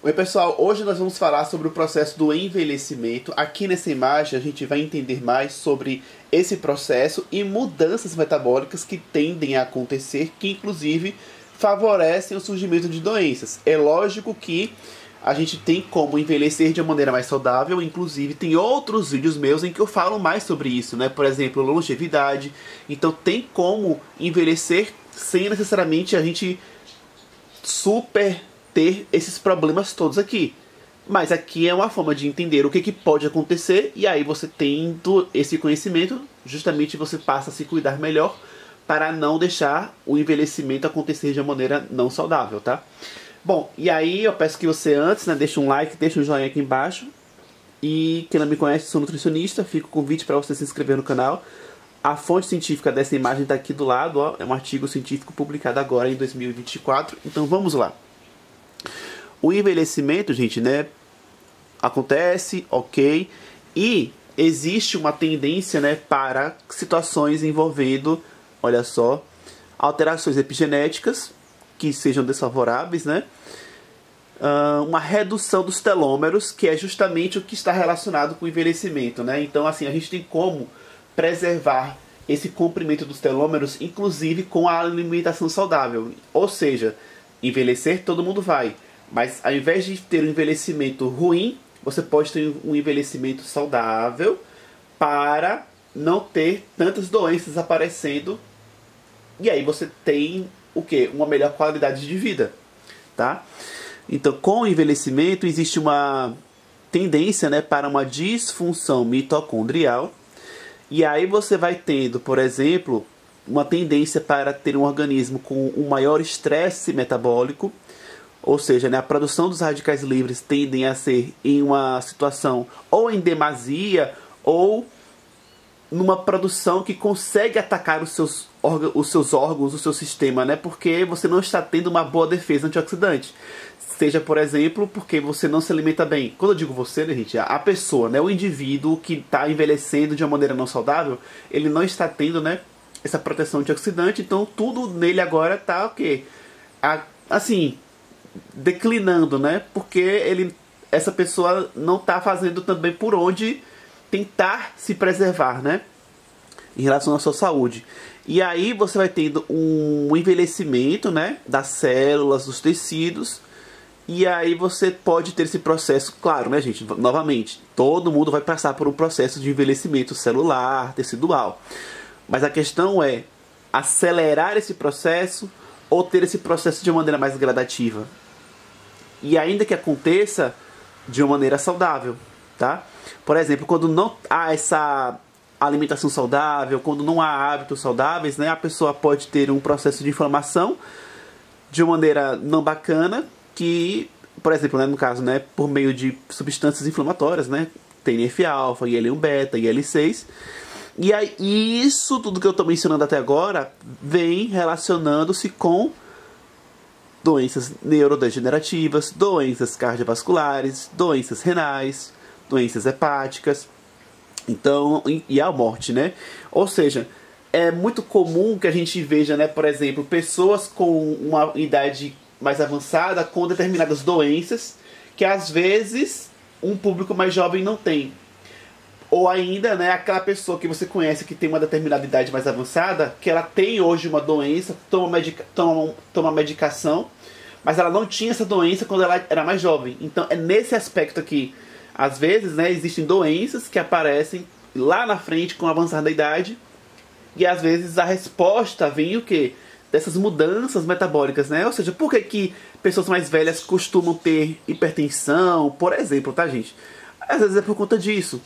Oi pessoal, hoje nós vamos falar sobre o processo do envelhecimento. Aqui nessa imagem a gente vai entender mais sobre esse processo e mudanças metabólicas que tendem a acontecer, que inclusive favorecem o surgimento de doenças. É lógico que a gente tem como envelhecer de uma maneira mais saudável, inclusive tem outros vídeos meus em que eu falo mais sobre isso, né? Por exemplo, longevidade. Então tem como envelhecer sem necessariamente a gente ter esses problemas todos aqui. Mas aqui é uma forma de entender o que pode acontecer, e aí você tendo esse conhecimento, justamente você passa a se cuidar melhor para não deixar o envelhecimento acontecer de uma maneira não saudável, tá? Bom, e aí eu peço que você antes, né, deixe um like, deixe um joinha aqui embaixo. E quem não me conhece, sou nutricionista, fica o convite para você se inscrever no canal. A fonte científica dessa imagem está aqui do lado, ó, é um artigo científico publicado agora em 2024. Então vamos lá. O envelhecimento, gente, né, acontece, ok, e existe uma tendência, né, para situações envolvendo, olha só, alterações epigenéticas que sejam desfavoráveis, né, uma redução dos telômeros, que é justamente o que está relacionado com o envelhecimento, né. Então, assim, a gente tem como preservar esse comprimento dos telômeros, inclusive com a alimentação saudável. Ou seja, envelhecer todo mundo vai, mas ao invés de ter um envelhecimento ruim, você pode ter um envelhecimento saudável para não ter tantas doenças aparecendo. E aí você tem o quê? Uma melhor qualidade de vida, tá? Então, com o envelhecimento existe uma tendência, né, para uma disfunção mitocondrial. E aí você vai tendo, por exemplo, uma tendência para ter um organismo com um maior estresse metabólico. Ou seja, né, a produção dos radicais livres tendem a ser em uma situação ou em demasia ou numa produção que consegue atacar os seus órgãos, o seu sistema, né, porque você não está tendo uma boa defesa antioxidante. Seja, por exemplo, porque você não se alimenta bem. Quando eu digo você, né, gente, a pessoa, né, o indivíduo que está envelhecendo de uma maneira não saudável, ele não está tendo, né, essa proteção antioxidante, então tudo nele agora está o quê? Assim, declinando, né? Porque essa pessoa não está fazendo também por onde tentar se preservar, né? Em relação à sua saúde. E aí você vai tendo um envelhecimento, né, das células, dos tecidos. E aí você pode ter esse processo, claro, né, gente? Novamente, todo mundo vai passar por um processo de envelhecimento celular, tecidual. Mas a questão é acelerar esse processo ou ter esse processo de uma maneira mais gradativa. E ainda que aconteça de uma maneira saudável, tá? Por exemplo, quando não há essa alimentação saudável, quando não há hábitos saudáveis, né, a pessoa pode ter um processo de inflamação de uma maneira não bacana, que, por exemplo, né, no caso, né, por meio de substâncias inflamatórias, né, TNF-alfa, IL-1-beta, IL-6. E aí, isso tudo que eu estou mencionando até agora vem relacionando-se com doenças neurodegenerativas, doenças cardiovasculares, doenças renais, doenças hepáticas, então, e a morte, né? Ou seja, é muito comum que a gente veja, né, por exemplo, pessoas com uma idade mais avançada com determinadas doenças que às vezes um público mais jovem não tem. Ou ainda, né, aquela pessoa que você conhece que tem uma determinada idade mais avançada, que ela tem hoje uma doença, toma medicação, mas ela não tinha essa doença quando ela era mais jovem. Então é nesse aspecto aqui. Às vezes, né, existem doenças que aparecem lá na frente com o avançar da idade, e às vezes a resposta vem o quê? Dessas mudanças metabólicas, né? Ou seja, por que pessoas mais velhas costumam ter hipertensão, por exemplo, tá, gente? Às vezes é por conta disso.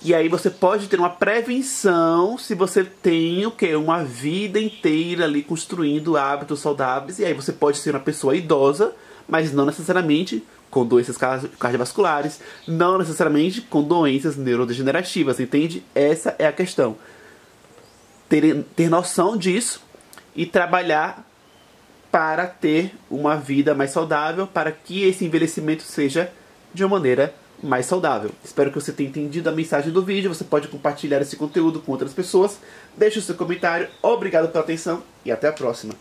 E aí você pode ter uma prevenção se você tem o quê? Uma vida inteira ali construindo hábitos saudáveis. E aí você pode ser uma pessoa idosa, mas não necessariamente com doenças cardiovasculares, não necessariamente com doenças neurodegenerativas, entende? Essa é a questão. Ter noção disso e trabalhar para ter uma vida mais saudável, para que esse envelhecimento seja de uma maneira mais saudável. Espero que você tenha entendido a mensagem do vídeo. Você pode compartilhar esse conteúdo com outras pessoas. Deixe o seu comentário. Obrigado pela atenção e até a próxima.